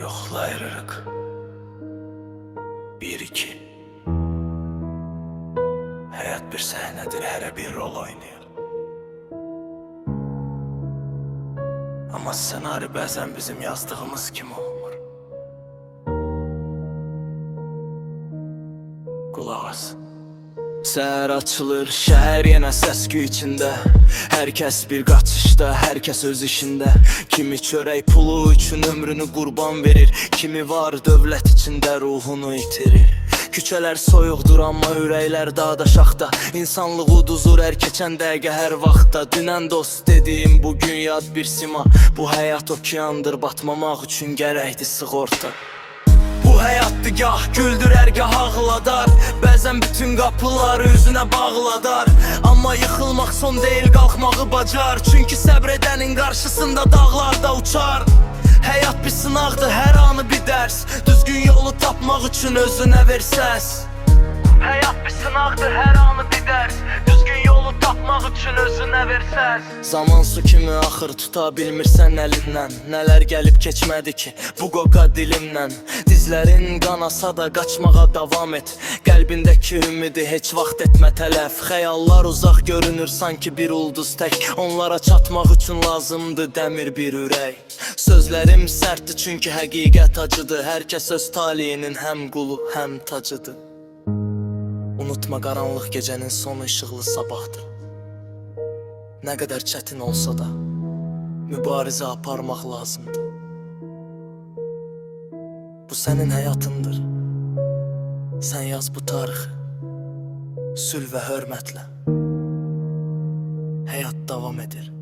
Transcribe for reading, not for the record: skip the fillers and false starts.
Yoxlayırıq. Bir, iki. Həyat bir səhnədir, hərə bir rol oynayır. Amma ssenari bəzən bizim yazdığımız kimi olmur. Qulaq as. Səhər açılır, şəhər yenə səs-küy içində. Hər kəs bir qaçışda, hər kəs öz işində. Kimi çörək pulu üçün ömrünü qurban verir. Kimi var dövlət içində ruhunu itirir. Küçələr soyuqdur, amma ürəklər dağda şaxta. İnsanlıq uduzur hər keçən dəqiqə, hər vaxtda. Dünən dost dediyim, bugün yad bir sima. Bu həyat okeandır, batmamaq üçün gərəkdir sığorta. Bu həyatdır, gah güldürər, gah ağladar. Bəzən bütün qapıları üzünə bağladar. Amma yıxılmaq son deyil, qalxmağı bacar. Çünki səbr edənin qarşısında dağlar da uçar. Həyat bir sınaqdır, hər anı bir dərs. Düzgün yolu tapmaq üçün özünə ver səs. Həyat bir sınaqdır, hər anı bir dərs. Düzgün yolu tapmaq üçün özünə ver səs. Zaman su kimi axır, tuta bilmirsən əlindən. Nələr gəlib keçmədi ki, bu qoqa dilimdən. Dizlərin qanasa da qaçmağa davam et. Qəlbindəki ümidi heç vaxt etmə tələf. Xəyallar uzaq görünür, sanki bir ulduz tək. Onlara çatmaq üçün lazımdır dəmir bir ürək. Sözlərim sərtdir, çünki həqiqət acıdır. Hər kəs öz taliyinin həm qulu, həm tacıdır. Unutma, qaranlıq gecənin son işıqlı sabahdır. Nə qədər çətin olsa da mübarizə aparmaq lazımdır. Bu sənin həyatındır. Sən yaz bu tarixi, sülh və hörmətlə. Həyat davam edir.